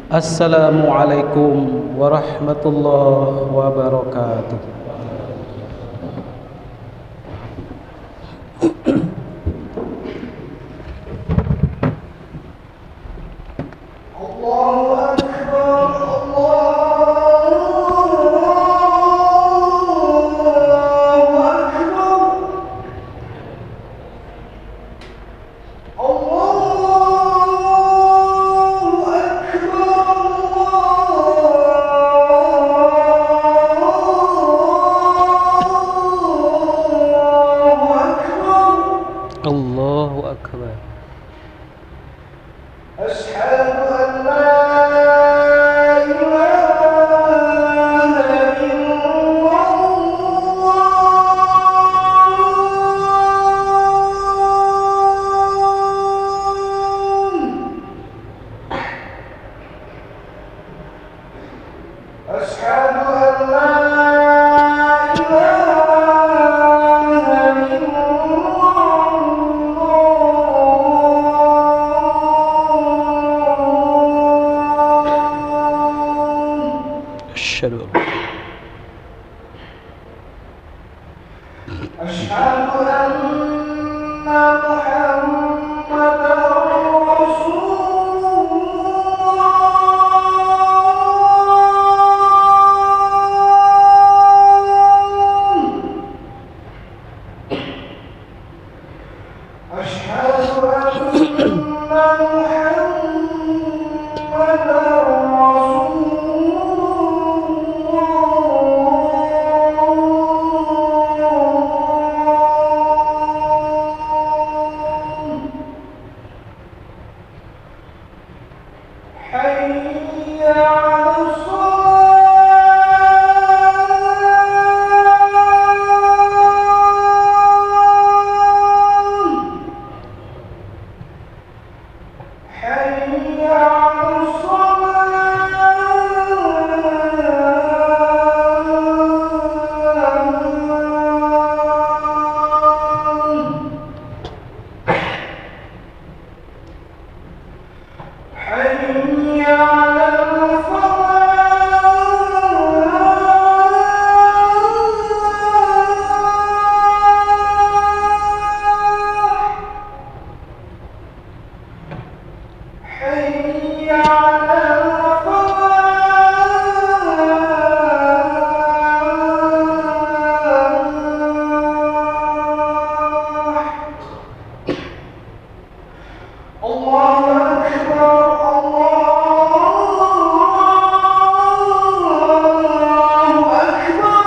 Assalamualaikum warahmatullahi wabarakatuh. Allahu Akbar. Asyhadu an la ilaha illallah. Asyhadu an la أشهد أن محمدًا رسول الله. أشهد أن محمدًا حي على الصلاة حي على حي على الفلاح حي على الفلاح. الله أكبر الله أكبر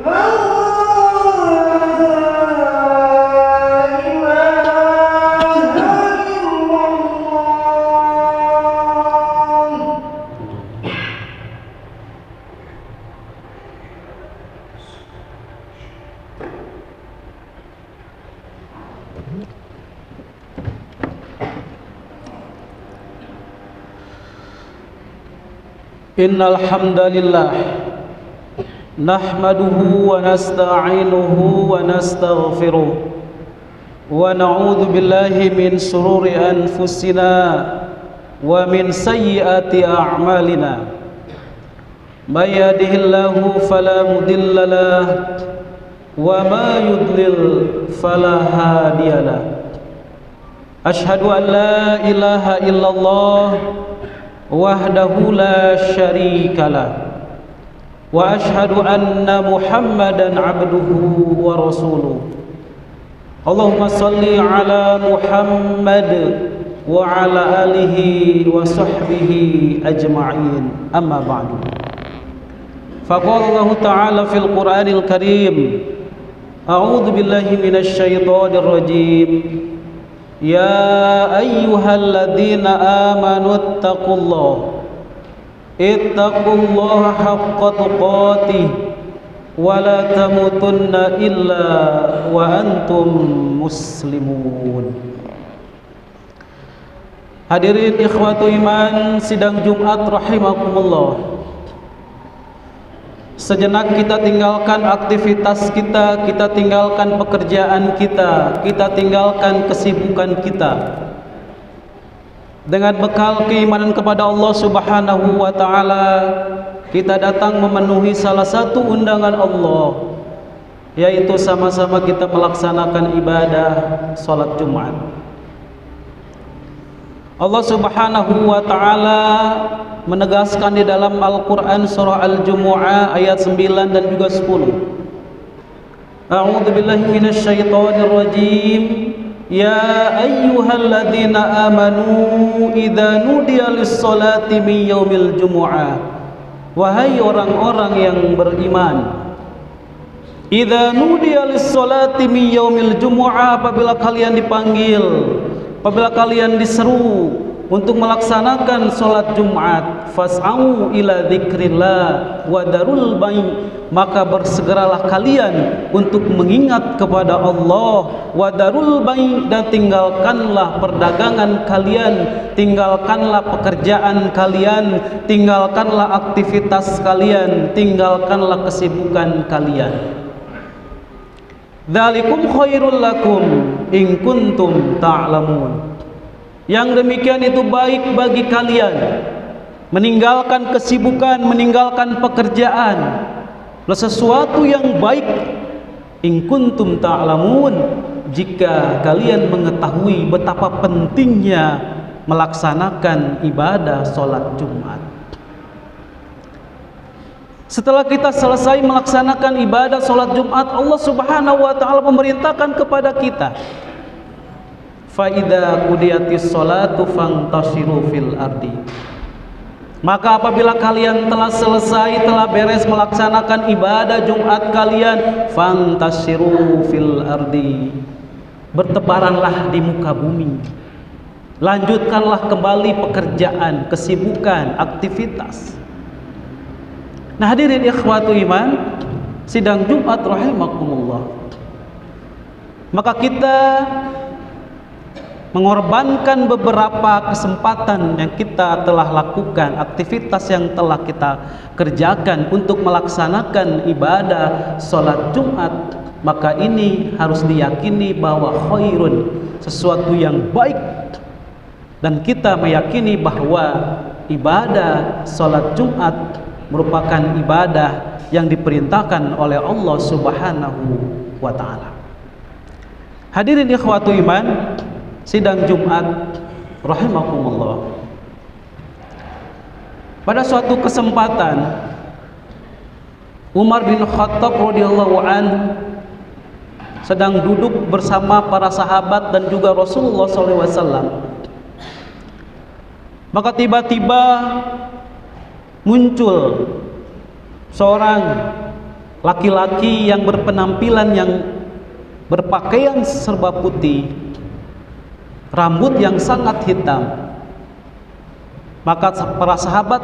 لا إله إلا الله. Innal hamdalillah nahmaduhu wa nasta'inuhu wa nastaghfiruh wa na'udzu billahi min shururi anfusina wa min sayyiati a'malina. May yahdihillahu fala mudilla lahu wa may yudlil fala hadiyalah. Ashhadu an la ilaha illallah wahdahu la syarikalah wa ashhadu anna Muhammadan abduhu wa rasuluh. Allahumma salli ala Muhammad wa ala alihi wa sahbihi ajma'in. Amma ba'du. Faqala Allah ta'ala fil Qur'anil Karim, a'udzu billahi minasy syaithanir rajim. Ya ayyuhalladzina amanu ittaqullaha haqqa tuqatih wa la tamutunna illa wa antum muslimun. Hadirin ikhwatu iman sidang Jumat rahimakumullah. Sejenak kita tinggalkan aktivitas kita, kita tinggalkan pekerjaan kita, kita tinggalkan kesibukan kita. Dengan bekal keimanan kepada Allah Subhanahu wa taala, kita datang memenuhi salah satu undangan Allah, yaitu sama-sama kita melaksanakan ibadah salat Jumat. Allah Subhanahu wa taala menegaskan di dalam Al-Qur'an surah Al-Jumu'ah ayat 9 dan juga 10. A'udzu billahi minasyaitonir rajim. Ya ayyuhalladzina amanu idza nudiya lis-salati min yaumil jumu'ah. Wahai orang-orang yang beriman, idza nudiya lis-salati min yaumil jumu'ah, apabila kalian dipanggil, apabila kalian diseru untuk melaksanakan salat Jumat, fas'au ila dzikrillah wa darul bai', maka bersegeralah kalian untuk mengingat kepada Allah, wa darul bai', dan tinggalkanlah perdagangan kalian, tinggalkanlah pekerjaan kalian, tinggalkanlah aktivitas kalian, tinggalkanlah kesibukan kalian. Dzalikum khairul lakum in kuntum ta'lamun. Yang demikian itu baik bagi kalian, meninggalkan kesibukan, meninggalkan pekerjaan, sesuatu yang baik, in kuntum ta'lamun, jika kalian mengetahui betapa pentingnya melaksanakan ibadah salat Jumat. Setelah kita selesai melaksanakan ibadah salat Jumat, Allah Subhanahu wa taala memerintahkan kepada kita, fa idza qudiyatis salatu fantashiru fil ardi. Maka apabila kalian telah selesai, telah beres melaksanakan ibadah Jumat kalian, fantashiru fil ardi, bertebaranlah di muka bumi, lanjutkanlah kembali pekerjaan, kesibukan, aktivitas. Nah, hadirin ikhwatu iman, sidang Jumat rahimakumullah, maka kita mengorbankan beberapa kesempatan yang kita telah lakukan, aktivitas yang telah kita kerjakan untuk melaksanakan ibadah salat Jumat, maka ini harus diyakini bahwa khairun, sesuatu yang baik, dan kita meyakini bahwa ibadah salat Jumat merupakan ibadah yang diperintahkan oleh Allah Subhanahu wa taala. Hadirin ikhwatu iman, sidang Jumat rahimakumullah, pada suatu kesempatan Umar bin Khattab radhiyallahu an sedang duduk bersama para sahabat dan juga Rasulullah SAW. Maka tiba-tiba muncul seorang laki-laki yang berpenampilan, yang berpakaian serba putih, rambut yang sangat hitam. Maka para sahabat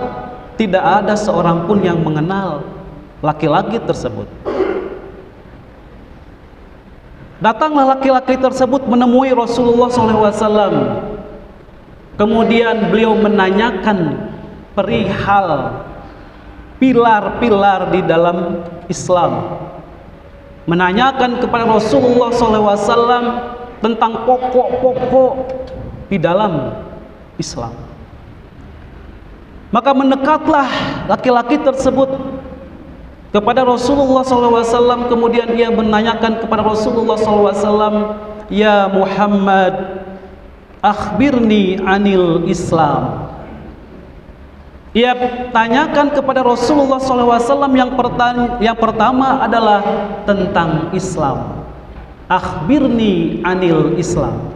tidak ada seorang pun yang mengenal laki-laki tersebut. Datanglah laki-laki tersebut menemui Rasulullah SAW. Kemudian beliau menanyakan perihal pilar-pilar di dalam Islam, menanyakan kepada Rasulullah SAW tentang pokok-pokok di dalam Islam. Maka mendekatlah laki-laki tersebut kepada Rasulullah SAW. Kemudian ia menanyakan kepada Rasulullah SAW, ya Muhammad, akhbirni anil Islam. Ia tanyakan kepada Rasulullah SAW yang pertama adalah tentang Islam. Akhbirni anil Islam.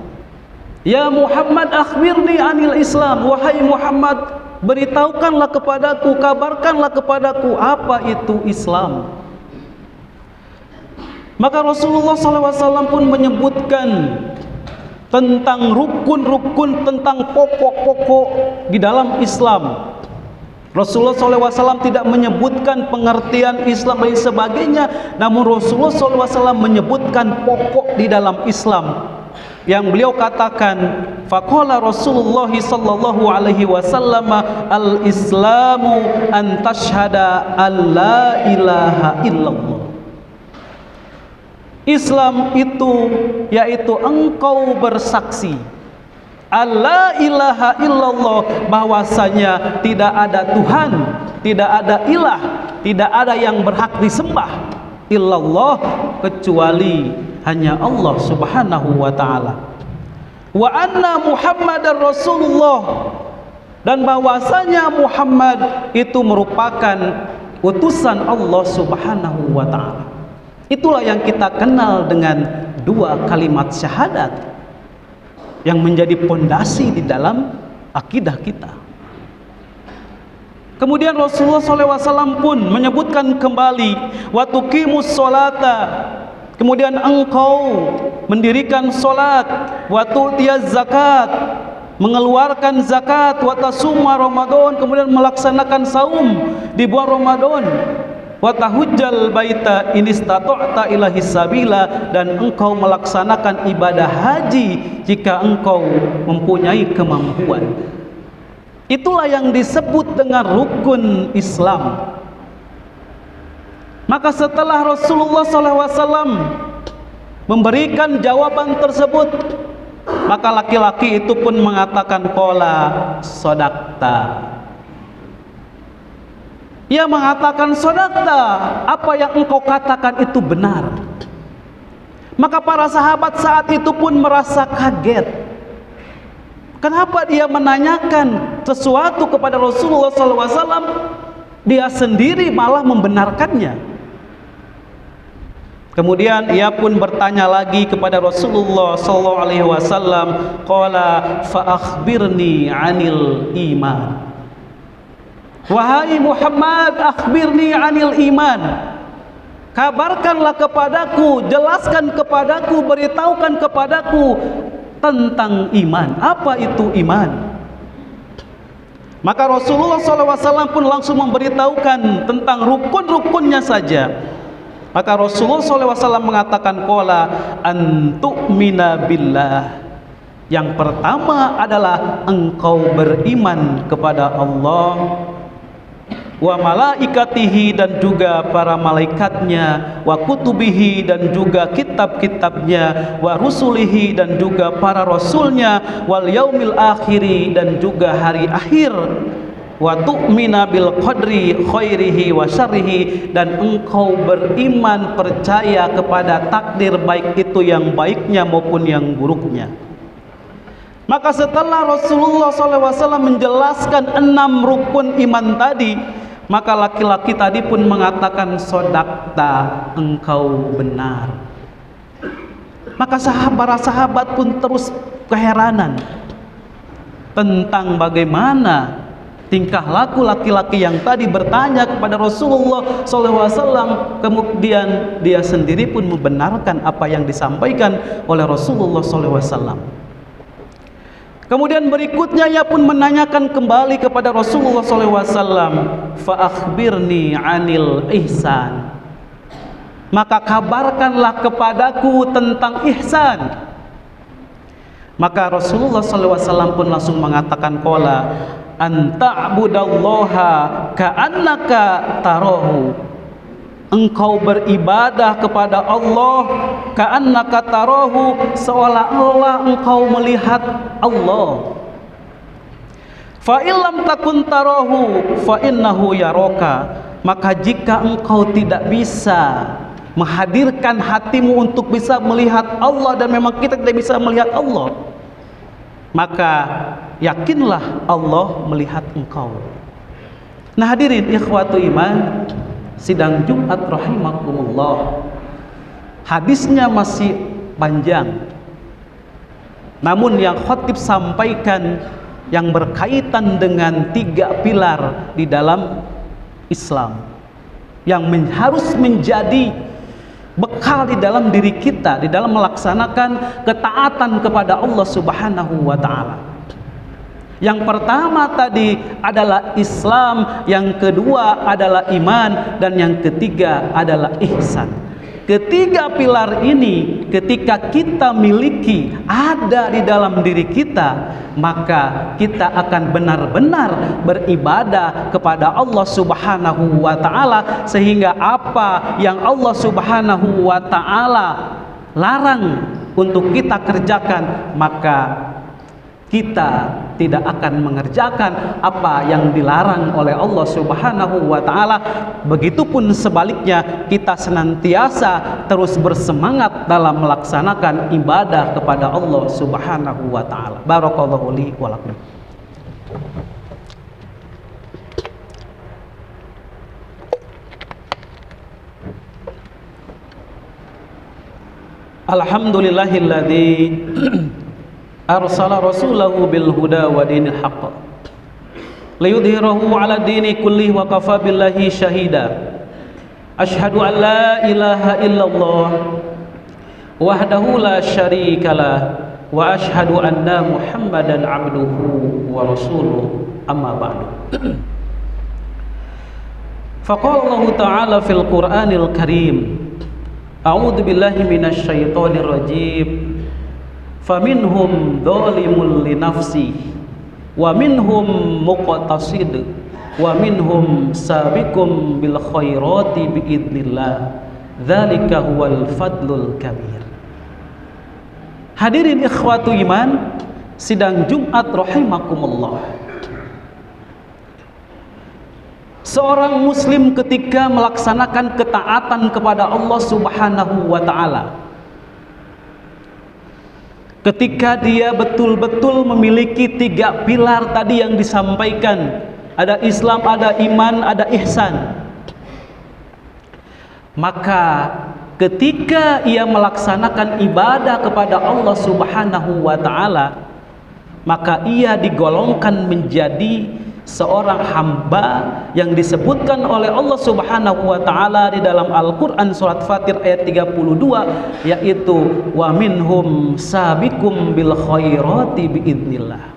Ya Muhammad, akhbirni anil Islam. Wahai Muhammad, beritahukanlah kepadaku, kabarkanlah kepadaku apa itu Islam. Maka Rasulullah SAW pun menyebutkan tentang rukun-rukun, tentang pokok-pokok di dalam Islam. Rasulullah SAW tidak menyebutkan pengertian Islam dan sebagainya, namun Rasulullah SAW menyebutkan pokok di dalam Islam yang beliau katakan, faqala Rasulullah sallallahu alaihi wasallam, al-islamu an tashhada an la ilaha illallah. Islam itu yaitu engkau bersaksi alla ilaha illallah, bahwasanya tidak ada Tuhan, tidak ada ilah, tidak ada yang berhak disembah illallah, kecuali hanya Allah Subhanahu wa taala. Wa anna Muhammadar Rasulullah, dan bahwasanya Muhammad itu merupakan utusan Allah Subhanahu wa taala. Itulah yang kita kenal dengan dua kalimat syahadat yang menjadi pondasi di dalam akidah kita. Kemudian Rasulullah SAW pun menyebutkan kembali, wa tuqimus sholata, kemudian engkau mendirikan solat, wa tu'tiyaz zakat, mengeluarkan zakat, wa tasuma Ramadan, kemudian melaksanakan saum di bulan Ramadan, wa tahujjal baita in istata'ta ilahi sabila, dan engkau melaksanakan ibadah haji jika engkau mempunyai kemampuan. Itulah yang disebut dengan rukun Islam. Maka setelah Rasulullah SAW memberikan jawaban tersebut, maka laki-laki itu pun mengatakan, qala sodakta. Ia mengatakan, sodakta, apa yang engkau katakan itu benar. Maka para sahabat saat itu pun merasa kaget. Kenapa dia menanyakan sesuatu kepada Rasulullah SAW, dia sendiri malah membenarkannya. Kemudian ia pun bertanya lagi kepada Rasulullah SAW, qala fa akhbirni 'anil iman. Wahai Muhammad, akhbirni 'anil iman, kabarkanlah kepadaku, jelaskan kepadaku, beritahukan kepadaku tentang iman. Apa itu iman? Maka Rasulullah SAW pun langsung memberitahukan tentang rukun-rukunnya saja. Maka Rasulullah SAW mengatakan, qala antu'mina billah. Yang pertama adalah engkau beriman kepada Allah, wa malaikatihi, dan juga para malaikatnya, wa kutubihi, dan juga kitab-kitabnya, wa rusulihi, dan juga para rasulnya, wal yaumil akhiri, dan juga hari akhir, wa tu'mina bil qadri khairihi wa syarrihi, dan engkau beriman, percaya kepada takdir, baik itu yang baiknya maupun yang buruknya. Maka setelah Rasulullah SAW menjelaskan 6 rukun iman tadi, maka laki-laki tadi pun mengatakan, sodakta, engkau benar. Maka para sahabat pun terus keheranan tentang bagaimana tingkah laku laki-laki yang tadi bertanya kepada Rasulullah SAW. Kemudian dia sendiri pun membenarkan apa yang disampaikan oleh Rasulullah SAW. Kemudian berikutnya ia pun menanyakan kembali kepada Rasulullah SAW, fa akhbirni 'anil ihsan, maka kabarkanlah kepadaku tentang ihsan. Maka Rasulullah SAW pun langsung mengatakan, qala anta'budallaha ka'annaka tarahu, engkau beribadah kepada Allah ka'annaka tarahu, seolah-olah engkau melihat Allah. Fa illam takun tarahu fa innahu yaraka, maka jika engkau tidak bisa menghadirkan hatimu untuk bisa melihat Allah, dan memang kita tidak bisa melihat Allah, maka yakinlah Allah melihat engkau. Nah hadirin ikhwatu iman, sidang Jumat rahimakumullah, hadisnya masih panjang, namun yang khatib sampaikan yang berkaitan dengan 3 pilar di dalam Islam yang harus menjadi bekal di dalam diri kita di dalam melaksanakan ketaatan kepada Allah Subhanahu wa taala. Yang pertama tadi adalah Islam, yang kedua adalah iman, dan yang ketiga adalah ihsan. Ketiga pilar ini ketika kita miliki, ada di dalam diri kita, maka kita akan benar-benar beribadah kepada Allah Subhanahu wa taala, sehingga apa yang Allah Subhanahu wa taala larang untuk kita kerjakan, maka kita tidak akan mengerjakan apa yang dilarang oleh Allah Subhanahu wa taala. Begitupun sebaliknya, kita senantiasa terus bersemangat dalam melaksanakan ibadah kepada Allah Subhanahu wa taala. Barakallahu li wa lakum. Alhamdulillahilladzi arsala rasulahu bil huda wa dinil haqq liyudhhirahu 'ala dini kullihi wa kafa billahi syahida. Asyhadu an la ilaha illallah wahdahu la syarikalah wa asyhadu anna Muhammadan 'abduhu wa rasuluh, amma ba'du. Faqala Allah ta'ala fil Qur'anil Karim, a'udzu billahi minasy syaithanir rajim. Faminhum dzalimun li nafsi wa minhum muqtasid wa minhum sabiqum bil khairati biidznillah, dzalika huwal fadlul kabir. Hadirin ikhwatu iman sidang Jumat rahimakumullah. Seorang muslim ketika melaksanakan ketaatan kepada Allah Subhanahu wa taala, ketika dia betul-betul memiliki 3 pilar tadi yang disampaikan, ada Islam, ada iman, ada ihsan, maka ketika ia melaksanakan ibadah kepada Allah Subhanahu wa taala, maka ia digolongkan menjadi seorang hamba yang disebutkan oleh Allah Subhanahu wa taala di dalam Al-Qur'an surat Fatir ayat 32, yaitu wa minhum sabiqum bil khairati biidznillah,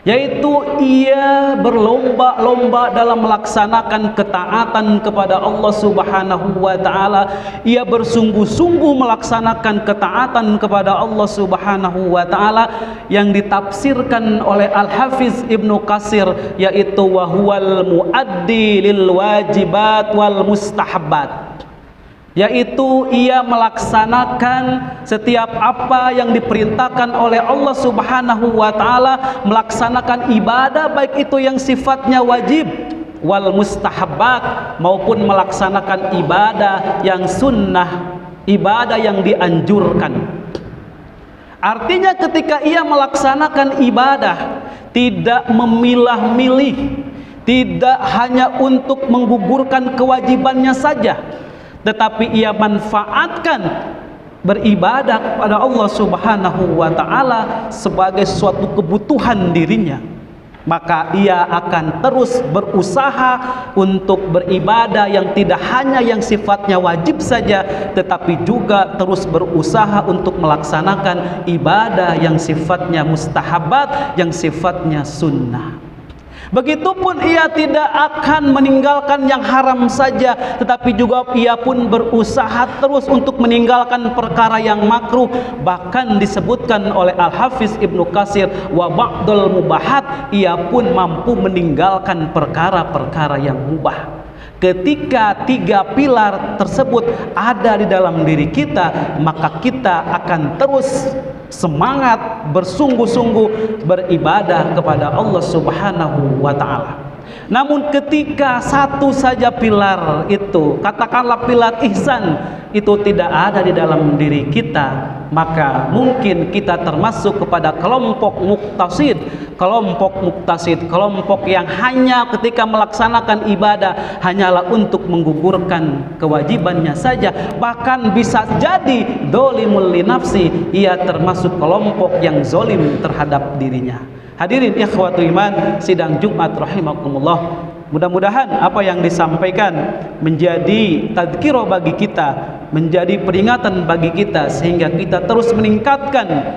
yaitu ia berlomba-lomba dalam melaksanakan ketaatan kepada Allah Subhanahu wa taala. Ia bersungguh-sungguh melaksanakan ketaatan kepada Allah Subhanahu wa taala yang ditafsirkan oleh Al-Hafiz Ibnu Katsir, yaitu wa huwal muaddi lil wajibat wal mustahabbat, yaitu ia melaksanakan setiap apa yang diperintahkan oleh Allah Subhanahu wa taala, melaksanakan ibadah baik itu yang sifatnya wajib wal mustahabbat maupun melaksanakan ibadah yang sunnah, ibadah yang dianjurkan. Artinya ketika ia melaksanakan ibadah tidak memilah-milih, tidak hanya untuk menggugurkan kewajibannya saja, tetapi ia manfaatkan beribadah kepada Allah Subhanahu wa taala sebagai suatu kebutuhan dirinya, maka ia akan terus berusaha untuk beribadah yang tidak hanya yang sifatnya wajib saja, tetapi juga terus berusaha untuk melaksanakan ibadah yang sifatnya mustahabat, yang sifatnya sunnah. Begitupun ia tidak akan meninggalkan yang haram saja, tetapi juga ia pun berusaha terus untuk meninggalkan perkara yang makruh. Bahkan disebutkan oleh Al-Hafiz Ibnu Katsir wa ba'dul mubahat, ia pun mampu meninggalkan perkara-perkara yang mubah. Ketika 3 pilar tersebut ada di dalam diri kita, maka kita akan terus semangat bersungguh-sungguh beribadah kepada Allah Subhanahu wa taala. Namun ketika satu saja pilar itu, katakanlah pilar ihsan, itu tidak ada di dalam diri kita, maka mungkin kita termasuk kepada kelompok muktasid, kelompok yang hanya ketika melaksanakan ibadah hanyalah untuk menggugurkan kewajibannya saja. Bahkan bisa jadi dolimul li nafsi, ia termasuk kelompok yang zolim terhadap dirinya. Hadirin ikhwatu iman sidang Jumat rahimakumullah, mudah-mudahan apa yang disampaikan menjadi tadzkirah bagi kita, menjadi peringatan bagi kita, sehingga kita terus meningkatkan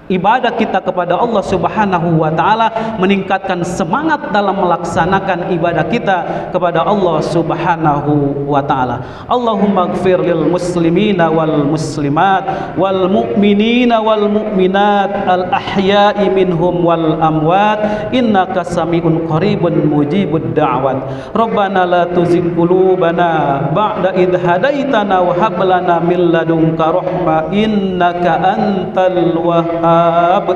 ibadah kita kepada Allah Subhanahu wa taala, meningkatkan semangat dalam melaksanakan ibadah kita kepada Allah Subhanahu wa taala. Allahumma ighfir lil muslimina wal muslimat wal mu'minina wal mu'minat al ahya'i minhum wal amwat innaka sami'un qaribun mujibud da'wat. Rabbana la tuzigh qulubana ba'da idh hadaitana wa hab lana min ladunka rahmah innaka antal wahhab. Wahhab.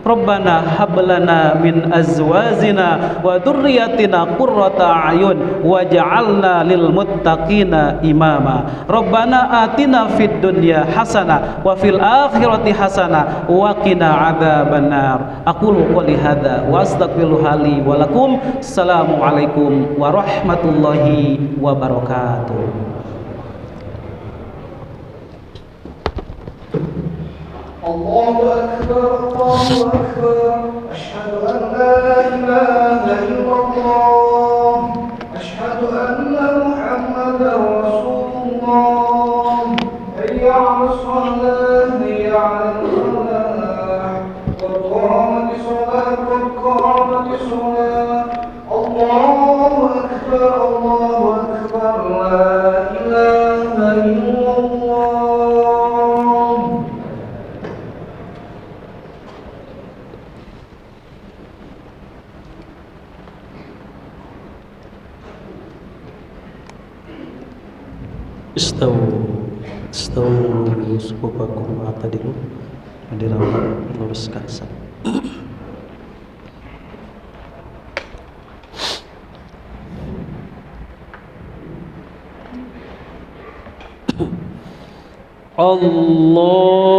Rabbana hab lana min azwajina wa dzurriyyatina qurrata a'yun waj'alna lil muttaqina imama. Rabbana atina fid dunya hasanah wa fil akhirati hasanah wa qina adzabannar. Aqulu qouli hadza wa astaghfirullaha li wa lakum. Assalamualaikum warahmatullahi wabarakatuh. الله أكبر الله أكبر أشهد أن لا إله إلا الله أشهد أن محمدا رسول الله حي على الصلاة حي على الفلاح قد قامت الصلاة قد قامت الصلاة الله أكبر الله أكبر لا إله إلا الله. Istawu sufufakum atadilu. Hadirin lurus kasar. Allahu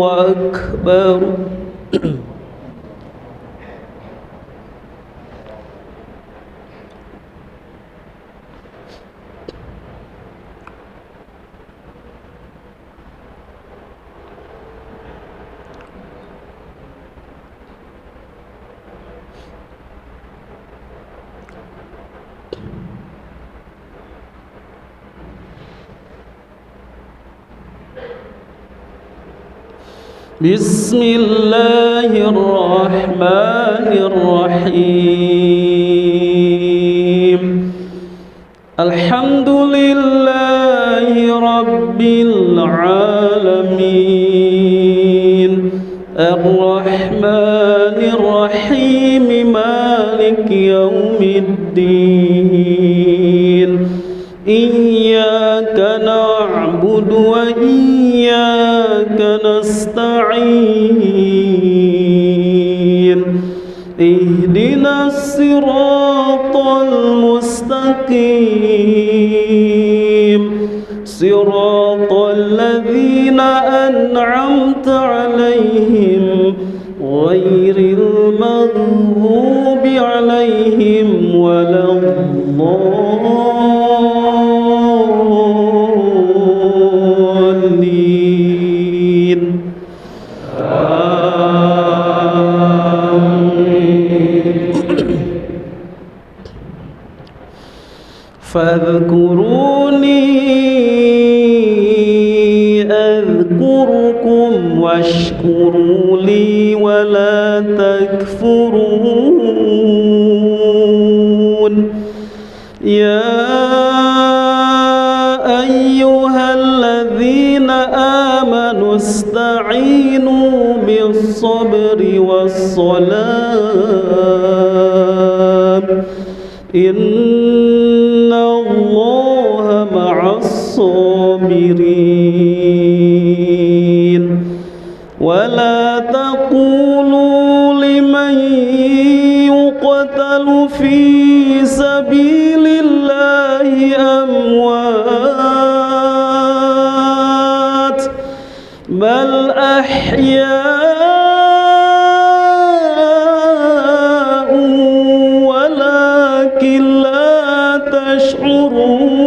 Akbar. Bismillahirrahmanirrahim. Alhamdulillahi rabbil alamin. Ar-Rahmanir Rahim. Maliki yaumiddin. Iyyaka na'budu wa iyyaka nasta'in. Ihdinas siratal mustaqim. Siratal ladzina an'amta 'alaihim ghairil maghdubi 'alaihim waladdallin. Fadhkuruni adhkurkum washkuru li wa la takfurun. Ya ayyuhalladzina amanu ista'inu bis-sabri was-salam. Innallaha ma'as-sabirin. Wa la taqulu liman yuqtalu fi sabilillahi amwat bal ahya'u walakin la tash'urun.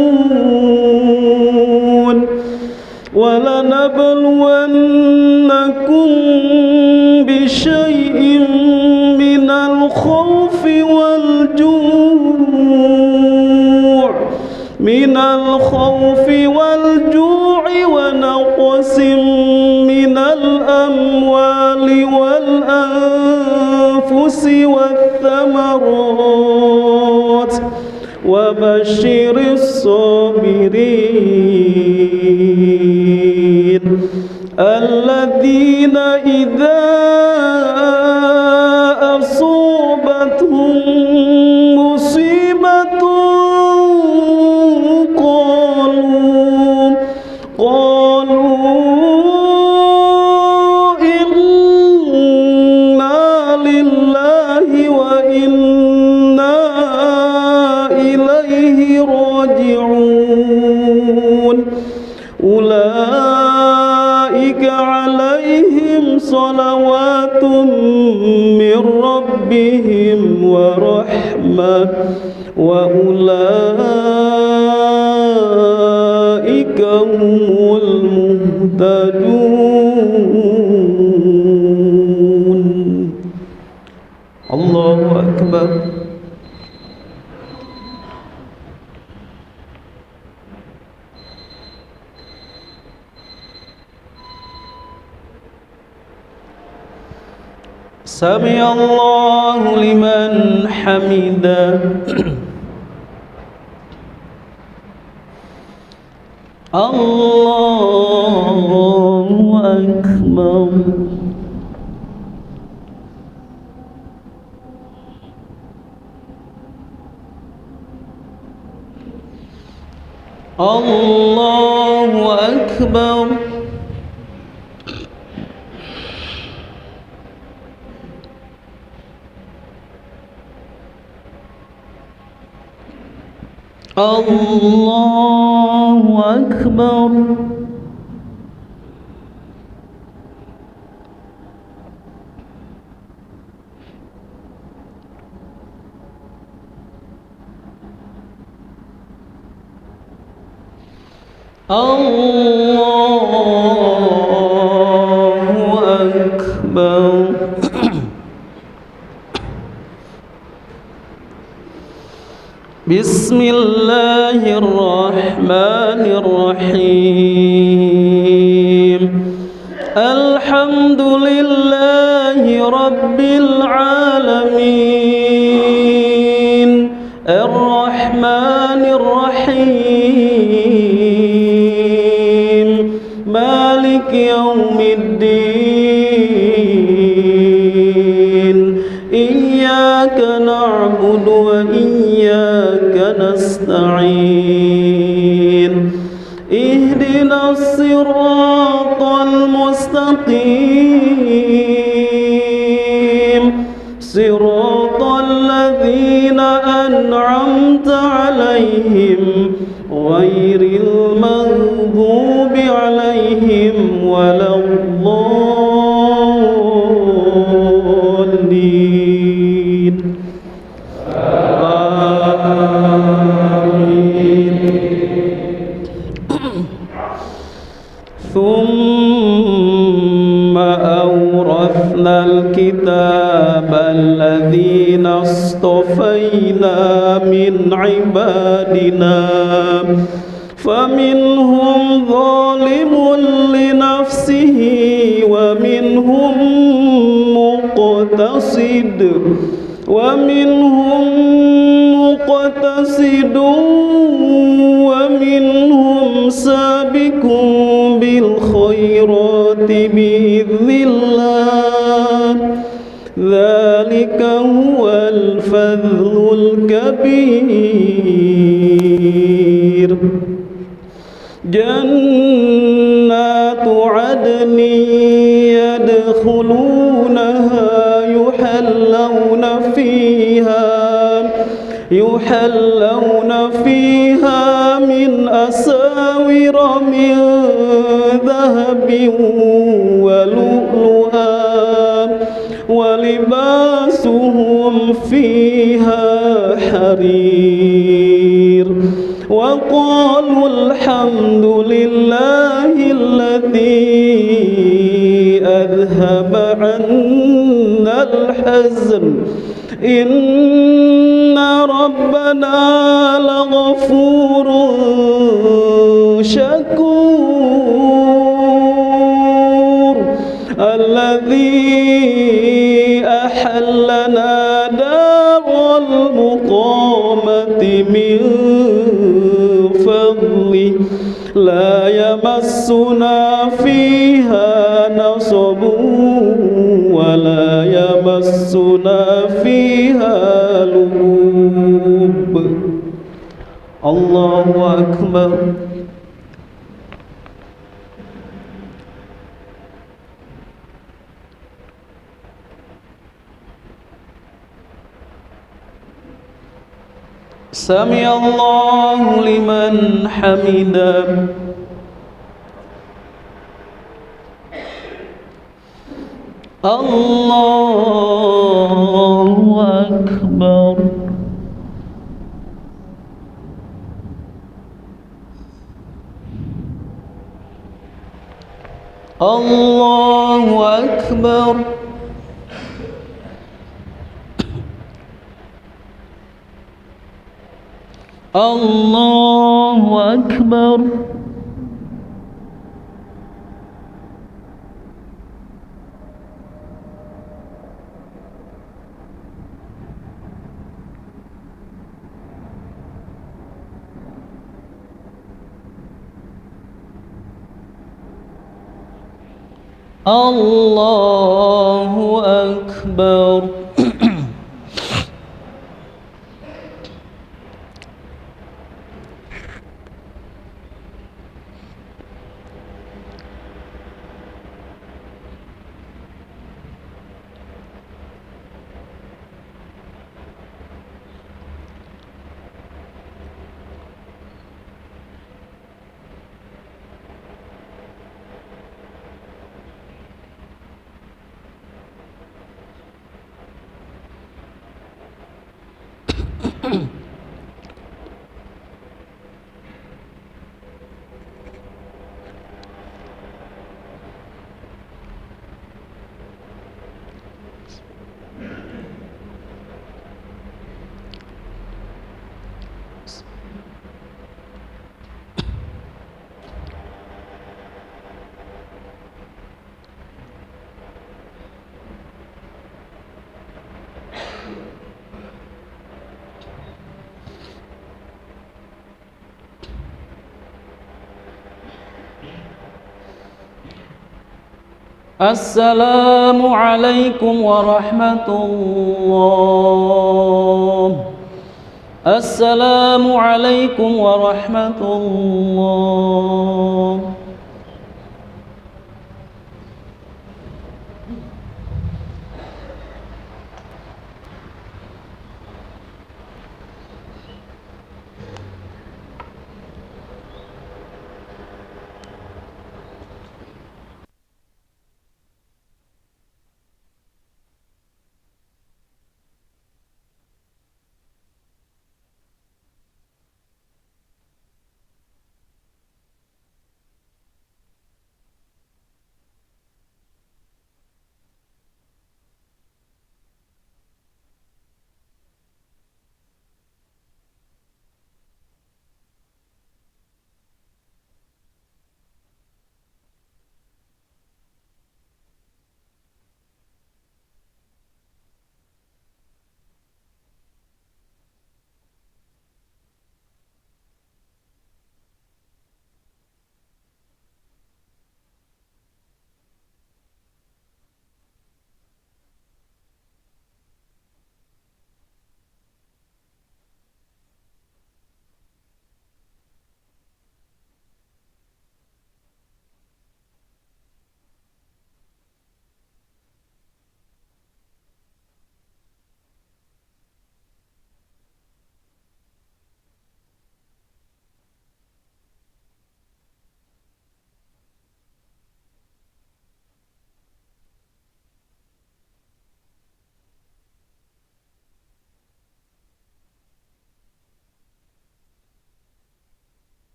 Walanabluwannakum bisyai'in minal khawfi wal ju'i wa naqsim minal amwali wal anfusi wath thamarat wa basyiris sabirin alladzina idza asabatuhum musibatun qalu أولئك عليهم صلوات من ربهم ورحمة وأولئك هم المهتدون. الله أكبر. سمع الله لمن حمده. الله أكبر. الله أكبر. الله أكبر. الله أكبر. بسم الله الرحمن الرحيم. الحمد لله رب العالمين الرحمن الرحيم مالك يوم الدين. إياك نعبد وإياك نستعين. اهدنا الصراط المستقيم صراط الذين أنعمت عليهم غير المغضوب عليهم ولا الضالين. ثم أورثنا الكتاب الذين اصطفينا من عبادنا فمنهم ظالم لنفسه ومنهم مقتصد ومنهم سابق بالخيرات بإذن الله. ذلك هو الفضل الكبير. جنات عدن يدخلونها يحلون فيها من أساور من ذهب ولؤلؤا ولباسهم فيها حرير. وقالوا الحمد لله الذي أذهب عنا الحزن إن ربنا لغفور شكور. الذي أحلنا دار المقامة من فضله لا يمسنا فيها نصب ولا يمسنا فيها لغوب. الله أكبر. سمع الله لمن حمده. Allahu Akbar. Allahu Akbar. Allahu Akbar. Allahu Akbar. Assalamualaikum warahmatullahi. Assalamualaikum warahmatullahi.